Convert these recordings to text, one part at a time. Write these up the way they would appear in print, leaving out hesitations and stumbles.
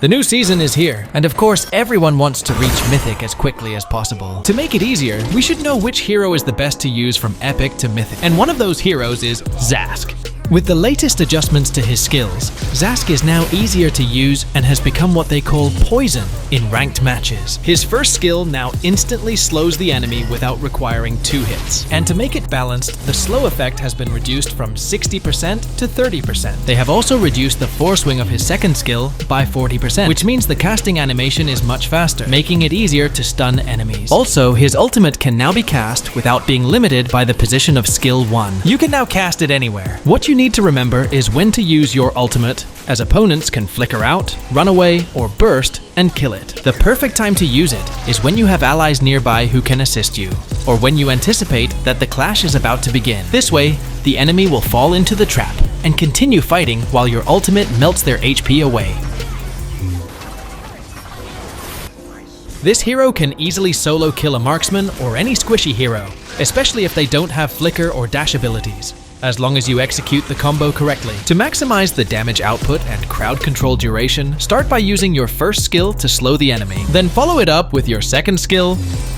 The new season is here, and of course everyone wants to reach Mythic as quickly as possible. To make it easier, we should know which hero is the best to use from Epic to Mythic, and one of those heroes is Zhask. With the latest adjustments to his skills, Zhask is now easier to use and has become what they call poison in ranked matches. His first skill now instantly slows the enemy without requiring 2 hits. And to make it balanced, the slow effect has been reduced from 60% to 30%. They have also reduced the foreswing of his second skill by 40%, which means the casting animation is much faster, making it easier to stun enemies. Also, his ultimate can now be cast without being limited by the position of skill 1. You can now cast it anywhere. What you need to remember is when to use your ultimate, as opponents can flicker out, run away, or burst and kill it. The perfect time to use it is when you have allies nearby who can assist you, or when you anticipate that the clash is about to begin. This way, the enemy will fall into the trap and continue fighting while your ultimate melts their HP away. This hero can easily solo kill a marksman or any squishy hero, especially if they don't have flicker or dash abilities, as long as you execute the combo correctly. To maximize the damage output and crowd control duration, start by using your first skill to slow the enemy. Then follow it up with your second skill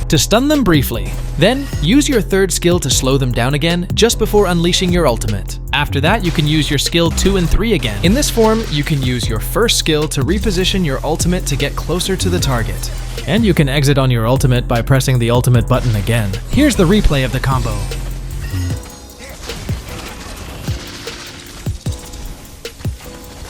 to stun them briefly. Then use your third skill to slow them down again just before unleashing your ultimate. After that, you can use your skill 2 and 3 again. In this form, you can use your first skill to reposition your ultimate to get closer to the target. And you can exit on your ultimate by pressing the ultimate button again. Here's the replay of the combo.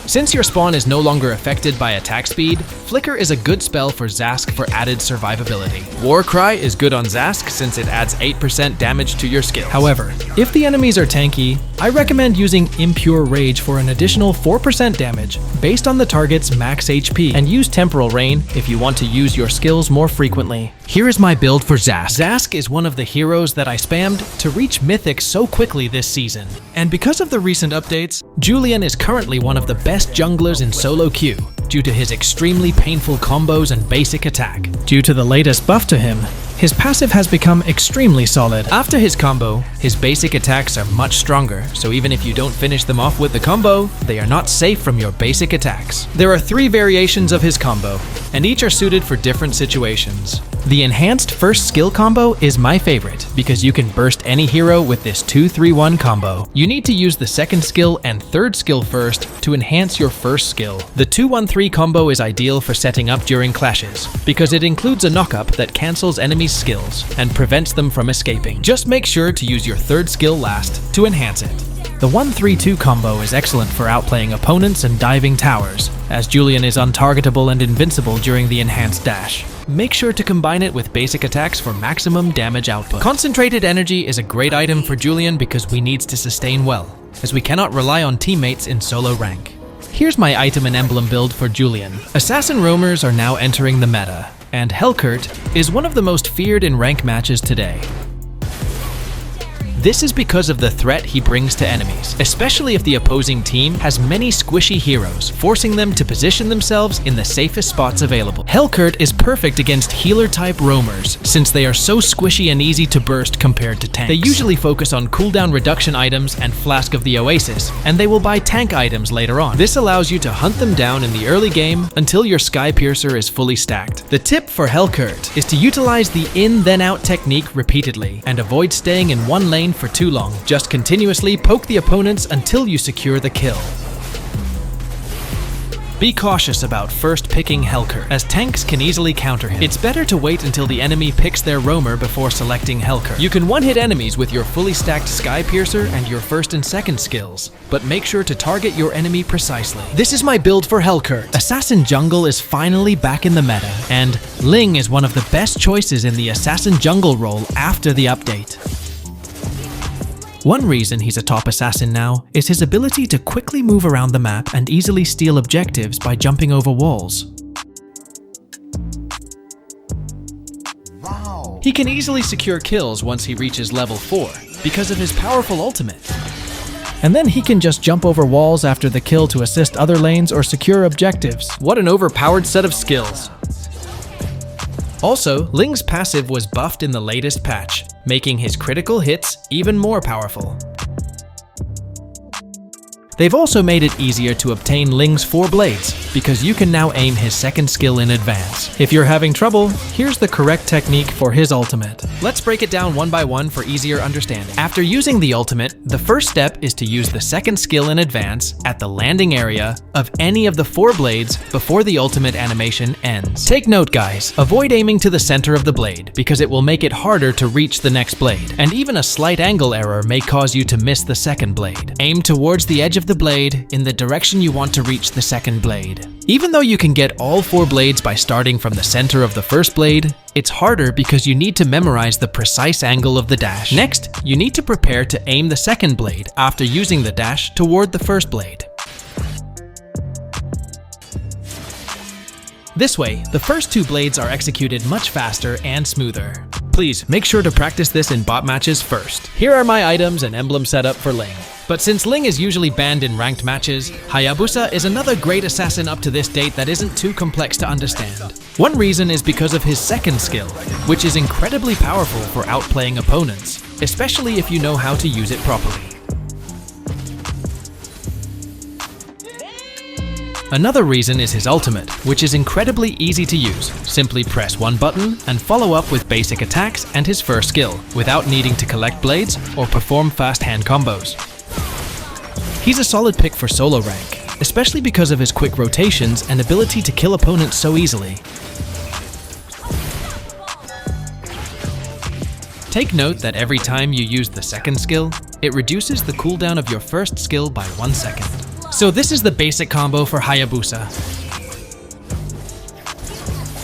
Since your spawn is no longer affected by attack speed, Flicker is a good spell for Zhask for added survivability. Warcry is good on Zhask since it adds 8% damage to your skills. However, if the enemies are tanky, I recommend using Impure Rage for an additional 4% damage based on the target's max HP, and use Temporal Rain if you want to use your skills more frequently. Here is my build for Zhask. Zhask is one of the heroes that I spammed to reach Mythic so quickly this season. And because of the recent updates, Julian is currently one of the best junglers in solo queue due to his extremely painful combos and basic attack. Due to the latest buff to him, his passive has become extremely solid. After his combo, his basic attacks are much stronger, so even if you don't finish them off with the combo, they are not safe from your basic attacks. There are 3 variations of his combo, and each are suited for different situations. The enhanced first skill combo is my favorite because you can burst any hero with this 2-3-1 combo. You need to use the second skill and third skill first to enhance your first skill. The 2-1-3 combo is ideal for setting up during clashes because it includes a knockup that cancels enemies' skills and prevents them from escaping. Just make sure to use your third skill last to enhance it. The 1-3-2 combo is excellent for outplaying opponents and diving towers, as Julian is untargetable and invincible during the enhanced dash. Make sure to combine it with basic attacks for maximum damage output. Concentrated Energy is a great item for Julian because we needs to sustain well, as we cannot rely on teammates in solo rank. Here's my item and emblem build for Julian. Assassin Roamers are now entering the meta, and Helkurt is one of the most feared in rank matches today. This is because of the threat he brings to enemies, especially if the opposing team has many squishy heroes, forcing them to position themselves in the safest spots available. Helkurt is perfect against healer-type roamers, since they are so squishy and easy to burst compared to tanks. They usually focus on cooldown reduction items and Flask of the Oasis, and they will buy tank items later on. This allows you to hunt them down in the early game until your Sky Piercer is fully stacked. The tip for Helkurt is to utilize the in-then-out technique repeatedly, and avoid staying in one lane for too long. Just continuously poke the opponents until you secure the kill. Be cautious about first picking Helkurt, as tanks can easily counter him. It's better to wait until the enemy picks their roamer before selecting Helkurt. You can one-hit enemies with your fully stacked Sky Piercer and your first and second skills, but make sure to target your enemy precisely. This is my build for Helkurt. Assassin Jungle is finally back in the meta, and Ling is one of the best choices in the Assassin Jungle role after the update. One reason he's a top assassin now is his ability to quickly move around the map and easily steal objectives by jumping over walls. Wow. He can easily secure kills once he reaches level 4 because of his powerful ultimate. And then he can just jump over walls after the kill to assist other lanes or secure objectives. What an overpowered set of skills! Also, Ling's passive was buffed in the latest patch, making his critical hits even more powerful. They've also made it easier to obtain Ling's 4 blades, because you can now aim his second skill in advance. If you're having trouble, here's the correct technique for his ultimate. Let's break it down one by one for easier understanding. After using the ultimate, the first step is to use the second skill in advance at the landing area of any of the 4 blades before the ultimate animation ends. Take note, guys, avoid aiming to the center of the blade because it will make it harder to reach the next blade, and even a slight angle error may cause you to miss the second blade. Aim towards the edge of the blade in the direction you want to reach the second blade. Even though you can get all 4 blades by starting from the center of the first blade, it's harder because you need to memorize the precise angle of the dash. Next, you need to prepare to aim the second blade after using the dash toward the first blade. This way, the first 2 blades are executed much faster and smoother. Please make sure to practice this in bot matches first. Here are my items and emblem setup for Ling. But since Ling is usually banned in ranked matches, Hayabusa is another great assassin up to this date that isn't too complex to understand. One reason is because of his second skill, which is incredibly powerful for outplaying opponents, especially if you know how to use it properly. Another reason is his ultimate, which is incredibly easy to use. Simply press one button and follow up with basic attacks and his first skill, without needing to collect blades or perform fast hand combos. He's a solid pick for solo rank, especially because of his quick rotations and ability to kill opponents so easily. Take note that every time you use the second skill, it reduces the cooldown of your first skill by 1 second. So this is the basic combo for Hayabusa.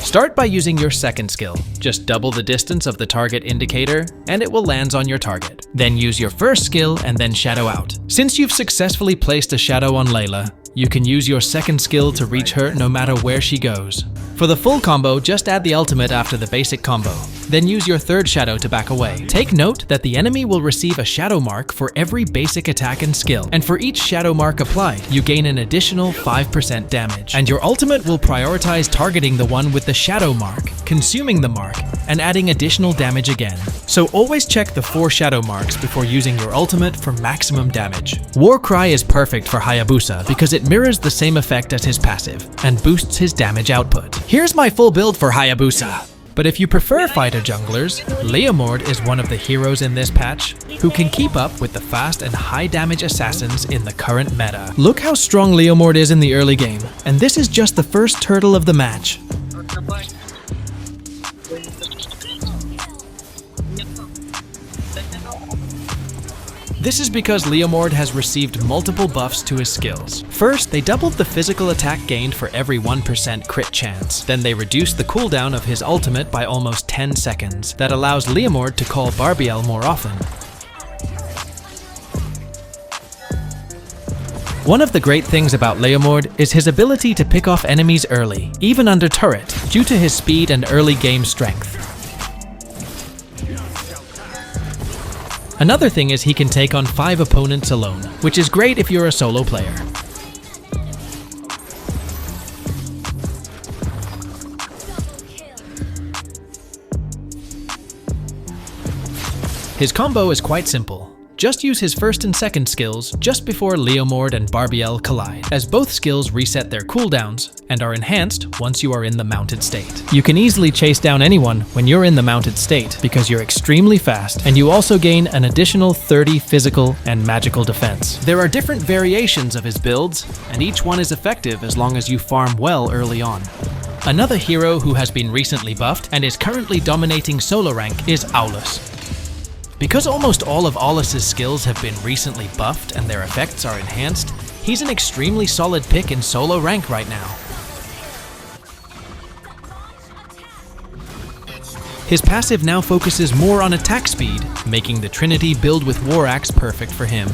Start by using your second skill. Just double the distance of the target indicator and it will land on your target. Then use your first skill and then shadow out. Since you've successfully placed a shadow on Layla, you can use your second skill to reach her no matter where she goes. For the full combo, just add the ultimate after the basic combo. Then use your third shadow to back away. Take note that the enemy will receive a shadow mark for every basic attack and skill, and for each shadow mark applied, you gain an additional 5% damage. And your ultimate will prioritize targeting the one with the shadow mark, consuming the mark, and adding additional damage again. So always check the 4 shadow marks before using your ultimate for maximum damage. War Cry is perfect for Hayabusa because it mirrors the same effect as his passive, and boosts his damage output. Here's my full build for Hayabusa. But if you prefer fighter junglers, Leomord is one of the heroes in this patch who can keep up with the fast and high damage assassins in the current meta. Look how strong Leomord is in the early game, and this is just the first turtle of the match. This is because Leomord has received multiple buffs to his skills. First, they doubled the physical attack gained for every 1% crit chance. Then they reduced the cooldown of his ultimate by almost 10 seconds. That allows Leomord to call Barbiel more often. One of the great things about Leomord is his ability to pick off enemies early, even under turret, due to his speed and early game strength. Another thing is he can take on 5 opponents alone, which is great if you're a solo player. His combo is quite simple. Just use his first and second skills just before Leomord and Barbiel collide, as both skills reset their cooldowns and are enhanced once you are in the mounted state. You can easily chase down anyone when you're in the mounted state because you're extremely fast, and you also gain an additional 30 physical and magical defense. There are different variations of his builds, and each one is effective as long as you farm well early on. Another hero who has been recently buffed and is currently dominating solo rank is Hylos. Because almost all of Hylos' skills have been recently buffed and their effects are enhanced, he's an extremely solid pick in solo rank right now. His passive now focuses more on attack speed, making the Trinity build with War Axe perfect for him.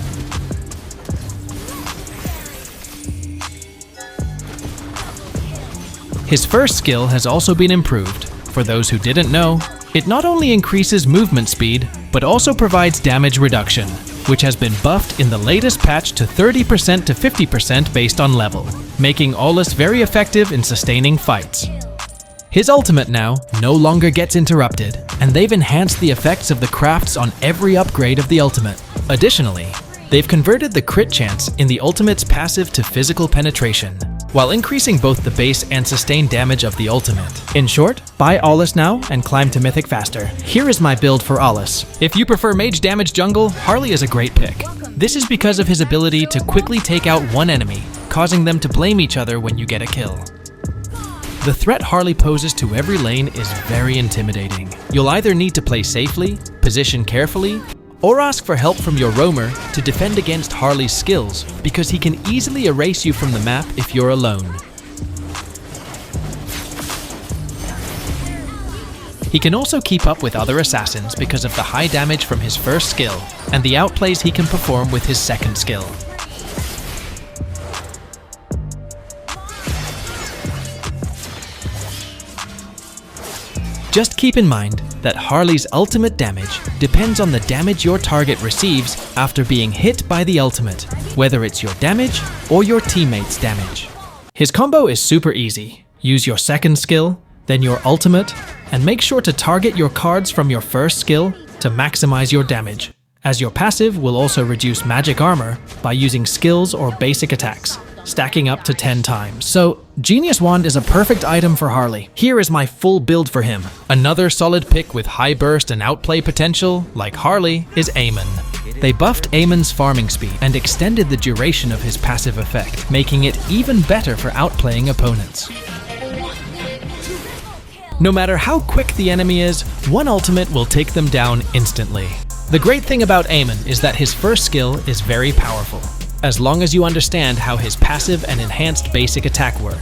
His first skill has also been improved. For those who didn't know, it not only increases movement speed, but also provides damage reduction, which has been buffed in the latest patch to 30% to 50% based on level, making Hylos very effective in sustaining fights. His ultimate now no longer gets interrupted, and they've enhanced the effects of the crafts on every upgrade of the ultimate. Additionally, they've converted the crit chance in the ultimate's passive to physical penetration, while increasing both the base and sustained damage of the ultimate. In short, buy Hylos now and climb to Mythic faster. Here is my build for Hylos. If you prefer mage damage jungle, Harley is a great pick. This is because of his ability to quickly take out one enemy, causing them to blame each other when you get a kill. The threat Harley poses to every lane is very intimidating. You'll either need to play safely, position carefully, or ask for help from your roamer to defend against Harley's skills, because he can easily erase you from the map if you're alone. He can also keep up with other assassins because of the high damage from his first skill, and the outplays he can perform with his second skill. Just keep in mind that Harley's ultimate damage depends on the damage your target receives after being hit by the ultimate, whether it's your damage or your teammate's damage. His combo is super easy. Use your second skill, then your ultimate, and make sure to target your cards from your first skill to maximize your damage, as your passive will also reduce magic armor by using skills or basic attacks, stacking up to 10 times. So, Genius Wand is a perfect item for Harley. Here is my full build for him. Another solid pick with high burst and outplay potential, like Harley, is Aemon. They buffed Aemon's farming speed and extended the duration of his passive effect, making it even better for outplaying opponents. No matter how quick the enemy is, one ultimate will take them down instantly. The great thing about Aemon is that his first skill is very powerful, as long as you understand how his passive and enhanced basic attack work.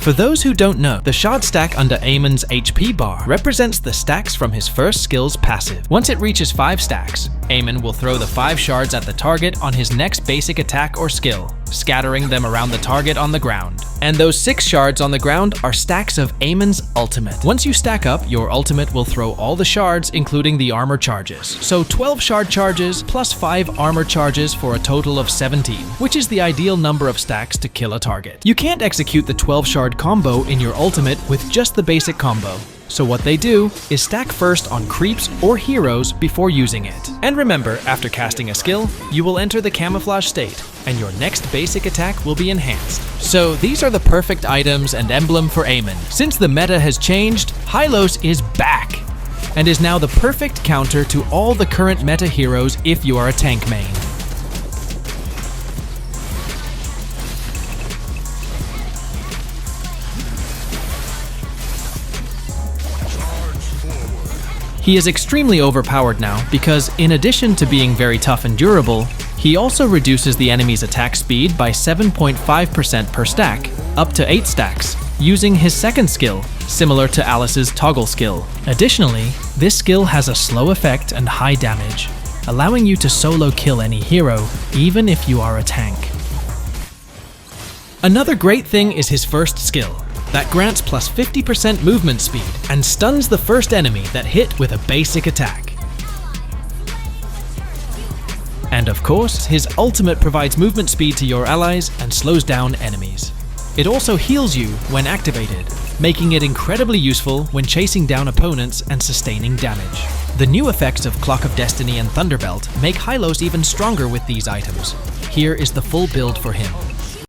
For those who don't know, the shard stack under Aemon's HP bar represents the stacks from his first skill's passive. Once it reaches 5 stacks, Aemon will throw the 5 shards at the target on his next basic attack or skill, scattering them around the target on the ground. And those 6 shards on the ground are stacks of Aemon's ultimate. Once you stack up, your ultimate will throw all the shards, including the armor charges. So 12 shard charges plus 5 armor charges for a total of 17, which is the ideal number of stacks to kill a target. You can't execute the 12 shard combo in your ultimate with just the basic combo. So what they do is stack first on creeps or heroes before using it. And remember, after casting a skill, you will enter the camouflage state, and your next basic attack will be enhanced. So these are the perfect items and emblem for Aemon. Since the meta has changed, Hylos is back, and is now the perfect counter to all the current meta heroes if you are a tank main. He is extremely overpowered now because, in addition to being very tough and durable, he also reduces the enemy's attack speed by 7.5% per stack, up to 8 stacks, using his second skill, similar to Alice's toggle skill. Additionally, this skill has a slow effect and high damage, allowing you to solo kill any hero, even if you are a tank. Another great thing is his first skill, that grants plus 50% movement speed and stuns the first enemy that hit with a basic attack. And of course, his ultimate provides movement speed to your allies and slows down enemies. It also heals you when activated, making it incredibly useful when chasing down opponents and sustaining damage. The new effects of Clock of Destiny and Thunderbelt make Hylos even stronger with these items. Here is the full build for him.